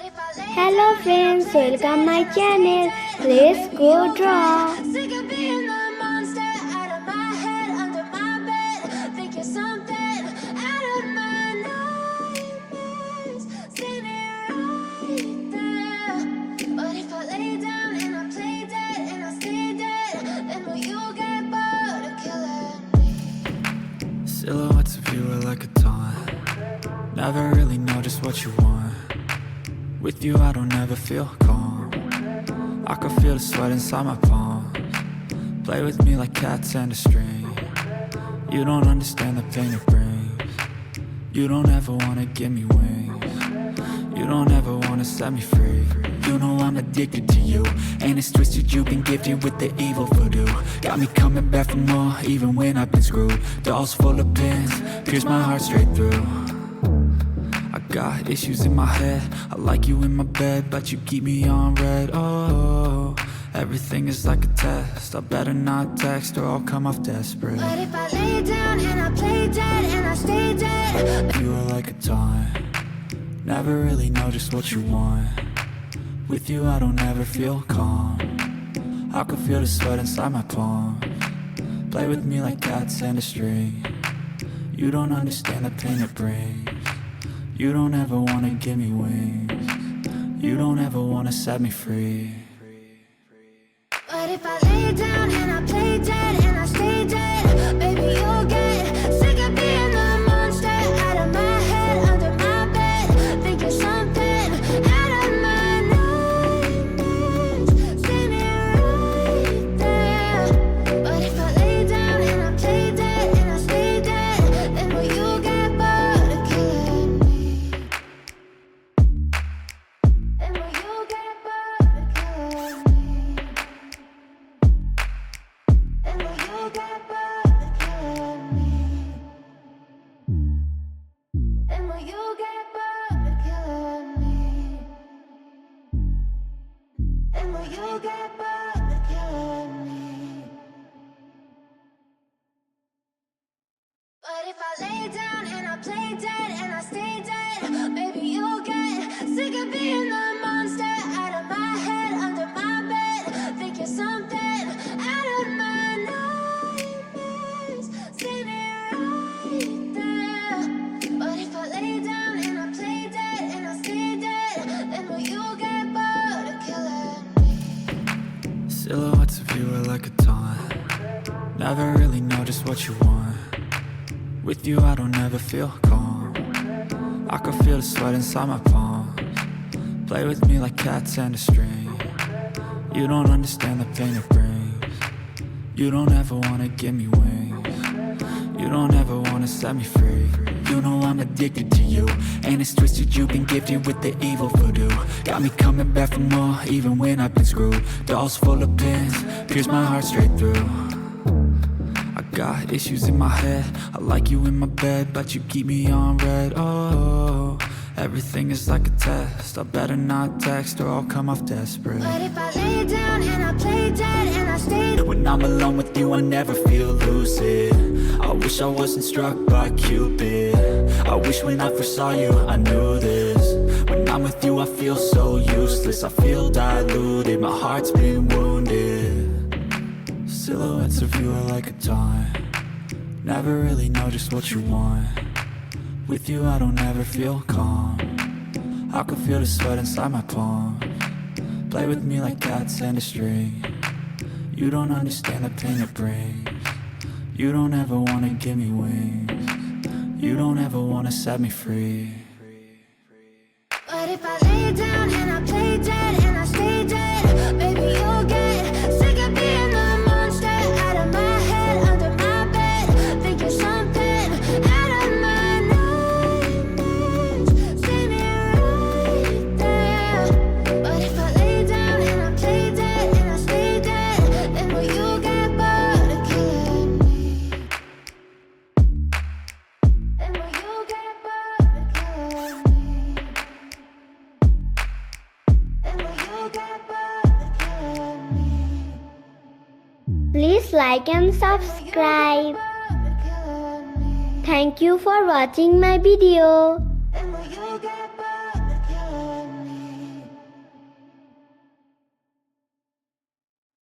Hello friends, welcome my channel. Let's go draw. Sick of being the monster out of my head, under my bed. Think you're something out of my nightmares. Seen it right there. But if I lay down and I play dead and I stay dead, then will you get bored of killing me? Silhouettes of you are like a taunt. Never really know just what you want. With you I don't ever feel calm. I can feel the sweat inside my palms. Play with me like cats and a string. You don't understand the pain it brings. You don't ever wanna give me wings. You don't ever wanna set me free. You know I'm addicted to you, and it's twisted, you've been gifted with the evil voodoo. Got me coming back for more, even when I've been screwed. Dolls full of pins, pierce my heart straight through. I got issues in my head, I like you in my bed, but you keep me on red. Oh, everything is like a test, I better not text or I'll come off desperate. But if I lay down and I play dead and I stay dead, You are like a taunt. Never really know just what you want. With you I don't ever feel calm. I can feel the sweat inside my palms. Play with me like cats and a string. You don't understand the pain it brings. You don't ever wanna give me wings. You don't ever wanna set me free. but if I lay down and I play dead and I stay dead, baby you'll get sick of being the monster out of my head, under my bed. Think you're something out of my nightmares. Seen it right there. But if I lay down and I play dead and I stay dead, then will you get bored of killing me? Then will you get bored of killing me? Then will you get bored of killing me? Then will you get bored of killing me? Then will you get bored of killing me? But if I lay down and I play dead and I stay dead, baby you'll get sick of being the monster out of my head, under my bed. Think you're something out of my nightmares. Seen it right there. But if I lay down and I play dead and I stay dead, then will you get bored of killing me? Silhouettes of you are like a taunt. Never really know just what you want. With you I don't ever feel calm. I can feel the sweat inside my palms. Play with me like cats and a string. You don't understand the pain it brings. You don't ever wanna give me wings. You don't ever wanna set me free. You know I'm addicted to you, and it's twisted, you've been gifted with the evil voodoo. Got me coming back for more, even when I've been screwed. Dolls full of pins, pierce my heart straight through. I got issues in my head, I like you in my bed, but you keep me on red. Oh, everything is like a test, I better not text or I'll come off desperate. But if I lay down and I play dead and I stay dead, When I'm alone with you I never feel lucid. I wish I wasn't struck by Cupid. I wish when I first saw you I knew this. When I'm with you I feel so useless, I feel diluted, my heart's been wounded. Silhouettes of you are like a taunt. Never really know just what you want. With you I don't ever feel calm. I can feel the sweat inside my palms. Play with me like cats and a string. You don't understand the pain it brings. You don't ever wanna give me wings. You don't ever wanna set me free. but if I lay down and I play dead and I stay dead, baby you'll get sick of being the monster out of my head, under my bed. Think you're something out of my nightmares. Seen it right there. But if I lay down and I play dead and I stay dead, then will you get bored of killing me? Then will you get bored of killing me? Then will you get bored of killing me? Please like and subscribe. Thank you for watching my video.